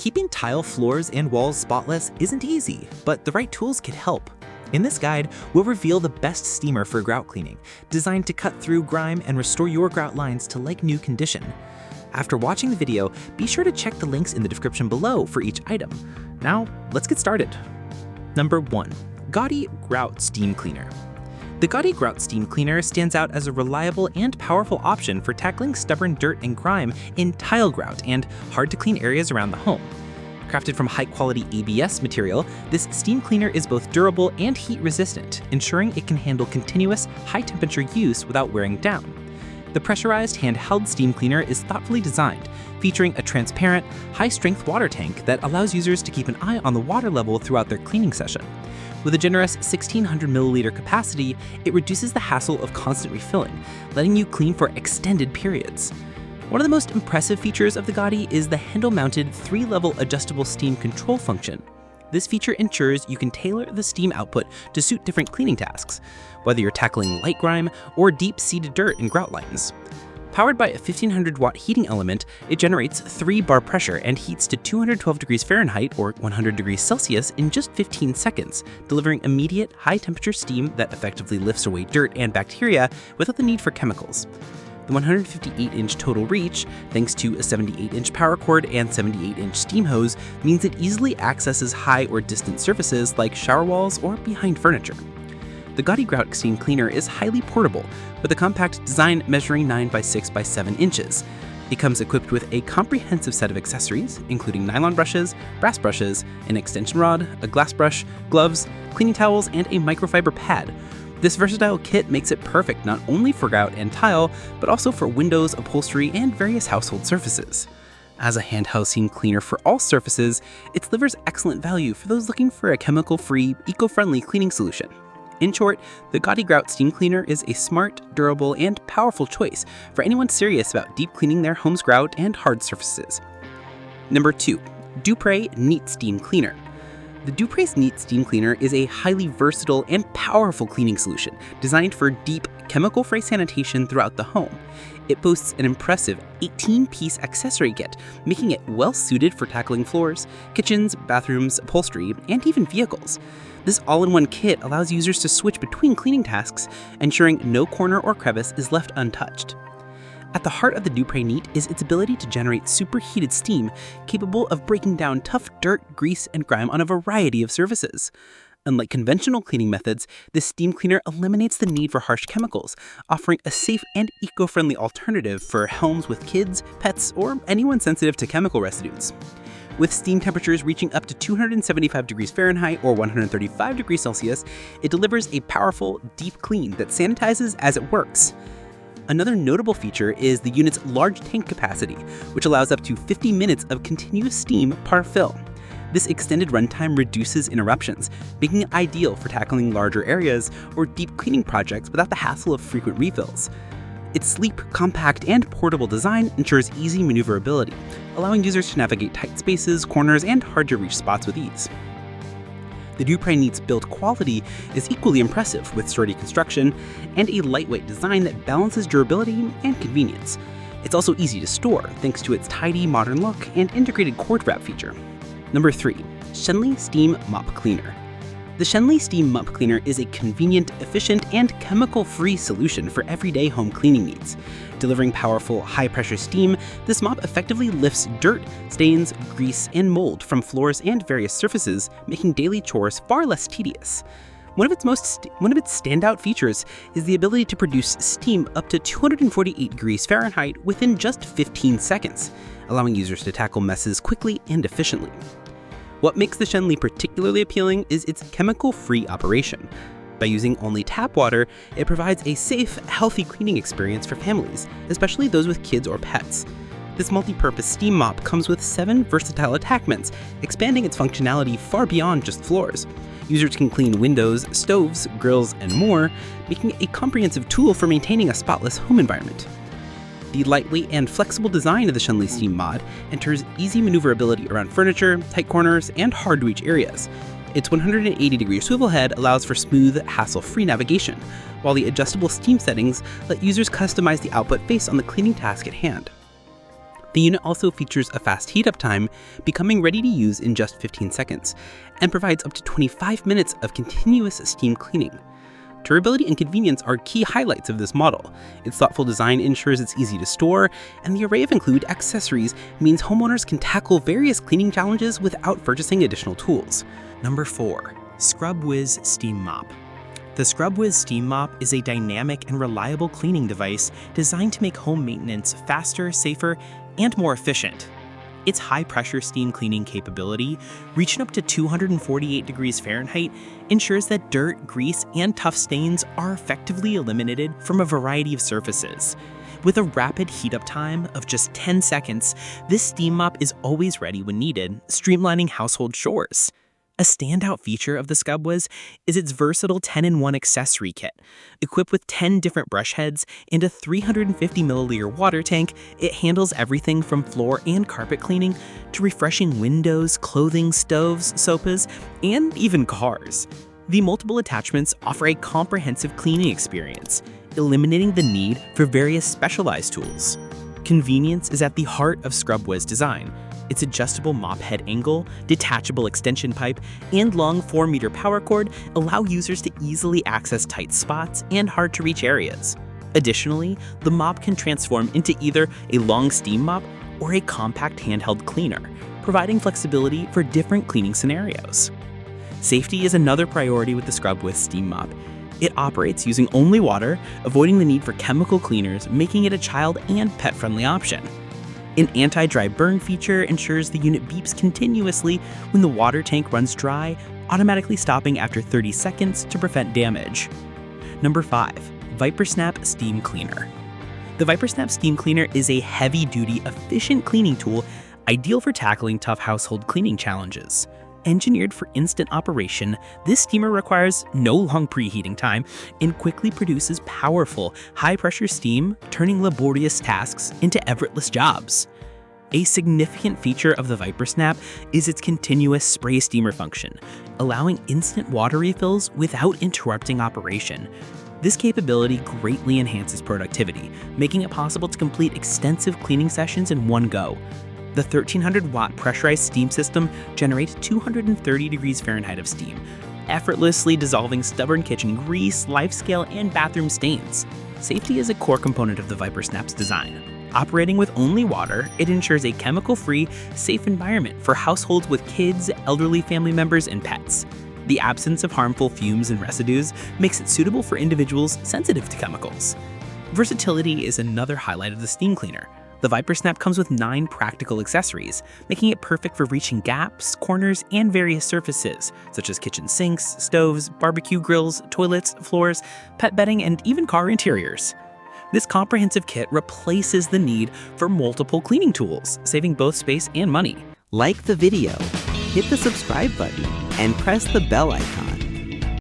Keeping tile floors and walls spotless isn't easy, but the right tools can help. In this guide, we'll reveal the best steamer for grout cleaning, designed to cut through grime and restore your grout lines to like-new condition. After watching the video, be sure to check the links in the description below for each item. Now, let's get started. Number 1. Gautye Grout Steam Cleaner. The Gautye Grout Steam Cleaner stands out as a reliable and powerful option for tackling stubborn dirt and grime in tile grout and hard-to-clean areas around the home. Crafted from high-quality ABS material, this steam cleaner is both durable and heat-resistant, ensuring it can handle continuous, high-temperature use without wearing down. The pressurized handheld steam cleaner is thoughtfully designed, featuring a transparent, high-strength water tank that allows users to keep an eye on the water level throughout their cleaning session. With a generous 1,600 milliliter capacity, it reduces the hassle of constant refilling, letting you clean for extended periods. One of the most impressive features of the Gautye is the handle-mounted 3-level adjustable steam control function. This feature ensures you can tailor the steam output to suit different cleaning tasks, whether you're tackling light grime or deep-seated dirt and grout lines. Powered by a 1500-watt heating element, it generates 3 bar pressure and heats to 212 degrees Fahrenheit or 100 degrees Celsius in just 15 seconds, delivering immediate, high-temperature steam that effectively lifts away dirt and bacteria without the need for chemicals. The 158-inch total reach, thanks to a 78-inch power cord and 78-inch steam hose, means it easily accesses high or distant surfaces like shower walls or behind furniture. The Gautye Grout Steam Cleaner is highly portable, with a compact design measuring 9 by 6 by 7 inches. It comes equipped with a comprehensive set of accessories, including nylon brushes, brass brushes, an extension rod, a glass brush, gloves, cleaning towels, and a microfiber pad. This versatile kit makes it perfect not only for grout and tile, but also for windows, upholstery, and various household surfaces. As a handheld steam cleaner for all surfaces, it delivers excellent value for those looking for a chemical-free, eco-friendly cleaning solution. In short, the Gautye Grout Steam Cleaner is a smart, durable, and powerful choice for anyone serious about deep cleaning their home's grout and hard surfaces. Number 2. Dupray Neat Steam Cleaner. The Dupray's Neat Steam Cleaner is a highly versatile and powerful cleaning solution designed for deep, chemical-free sanitation throughout the home. It boasts an impressive 18-piece accessory kit, making it well-suited for tackling floors, kitchens, bathrooms, upholstery, and even vehicles. This all-in-one kit allows users to switch between cleaning tasks, ensuring no corner or crevice is left untouched. At the heart of the Dupray Neat is its ability to generate superheated steam capable of breaking down tough dirt, grease, and grime on a variety of surfaces. Unlike conventional cleaning methods, this steam cleaner eliminates the need for harsh chemicals, offering a safe and eco-friendly alternative for homes with kids, pets, or anyone sensitive to chemical residues. With steam temperatures reaching up to 275 degrees Fahrenheit or 135 degrees Celsius, it delivers a powerful, deep clean that sanitizes as it works. Another notable feature is the unit's large tank capacity, which allows up to 50 minutes of continuous steam per fill. This extended runtime reduces interruptions, making it ideal for tackling larger areas or deep cleaning projects without the hassle of frequent refills. Its sleek, compact, and portable design ensures easy maneuverability, allowing users to navigate tight spaces, corners, and hard-to-reach spots with ease. The Dupray Neat's build quality is equally impressive, with sturdy construction and a lightweight design that balances durability and convenience. It's also easy to store, thanks to its tidy, modern look and integrated cord wrap feature. Number 3. Shenley Steam Mop Cleaner. The Shenley Steam Mop Cleaner is a convenient, efficient, and chemical-free solution for everyday home cleaning needs. Delivering powerful, high-pressure steam, this mop effectively lifts dirt, stains, grease, and mold from floors and various surfaces, making daily chores far less tedious. One of its standout features is the ability to produce steam up to 248 degrees Fahrenheit within just 15 seconds, allowing users to tackle messes quickly and efficiently. What makes the Shenley particularly appealing is its chemical-free operation. By using only tap water, it provides a safe, healthy cleaning experience for families, especially those with kids or pets. This multi-purpose steam mop comes with 7 versatile attachments, expanding its functionality far beyond just floors. Users can clean windows, stoves, grills, and more, making it a comprehensive tool for maintaining a spotless home environment. The lightweight and flexible design of the Shenley Steam Mod ensures easy maneuverability around furniture, tight corners, and hard-to-reach areas. Its 180-degree swivel head allows for smooth, hassle-free navigation, while the adjustable steam settings let users customize the output based on the cleaning task at hand. The unit also features a fast heat-up time, becoming ready to use in just 15 seconds, and provides up to 25 minutes of continuous steam cleaning. Durability and convenience are key highlights of this model. Its thoughtful design ensures it's easy to store, and the array of included accessories means homeowners can tackle various cleaning challenges without purchasing additional tools. Number 4. ScrubWiz Steam Mop. The ScrubWiz Steam Mop is a dynamic and reliable cleaning device designed to make home maintenance faster, safer, and more efficient. Its high-pressure steam cleaning capability, reaching up to 248 degrees Fahrenheit, ensures that dirt, grease, and tough stains are effectively eliminated from a variety of surfaces. With a rapid heat-up time of just 10 seconds, this steam mop is always ready when needed, streamlining household chores. A standout feature of the ScrubWiz is its versatile 10-in-1 accessory kit. Equipped with 10 different brush heads and a 350 milliliter water tank, it handles everything from floor and carpet cleaning to refreshing windows, clothing, stoves, sofas, and even cars. The multiple attachments offer a comprehensive cleaning experience, eliminating the need for various specialized tools. Convenience is at the heart of ScrubWiz design. Its adjustable mop head angle, detachable extension pipe, and long 4-meter power cord allow users to easily access tight spots and hard-to-reach areas. Additionally, the mop can transform into either a long steam mop or a compact handheld cleaner, providing flexibility for different cleaning scenarios. Safety is another priority with the ScrubWiz Steam Mop. It operates using only water, avoiding the need for chemical cleaners, making it a child and pet-friendly option. An anti-dry burn feature ensures the unit beeps continuously when the water tank runs dry, automatically stopping after 30 seconds to prevent damage. Number 5. ViperSnap Steam Cleaner. The ViperSnap Steam Cleaner is a heavy-duty, efficient cleaning tool ideal for tackling tough household cleaning challenges. Engineered for instant operation, this steamer requires no long preheating time and quickly produces powerful, high-pressure steam, turning laborious tasks into effortless jobs. A significant feature of the ViperSnap is its continuous spray steamer function, allowing instant water refills without interrupting operation. This capability greatly enhances productivity, making it possible to complete extensive cleaning sessions in one go. The 1300-watt pressurized steam system generates 230 degrees Fahrenheit of steam, effortlessly dissolving stubborn kitchen grease, life-scale, and bathroom stains. Safety is a core component of the ViperSnap's design. Operating with only water, it ensures a chemical-free, safe environment for households with kids, elderly family members, and pets. The absence of harmful fumes and residues makes it suitable for individuals sensitive to chemicals. Versatility is another highlight of the steam cleaner. The ViperSnap comes with 9 practical accessories, making it perfect for reaching gaps, corners, and various surfaces, such as kitchen sinks, stoves, barbecue grills, toilets, floors, pet bedding, and even car interiors. This comprehensive kit replaces the need for multiple cleaning tools, saving both space and money. Like the video, hit the subscribe button, and press the bell icon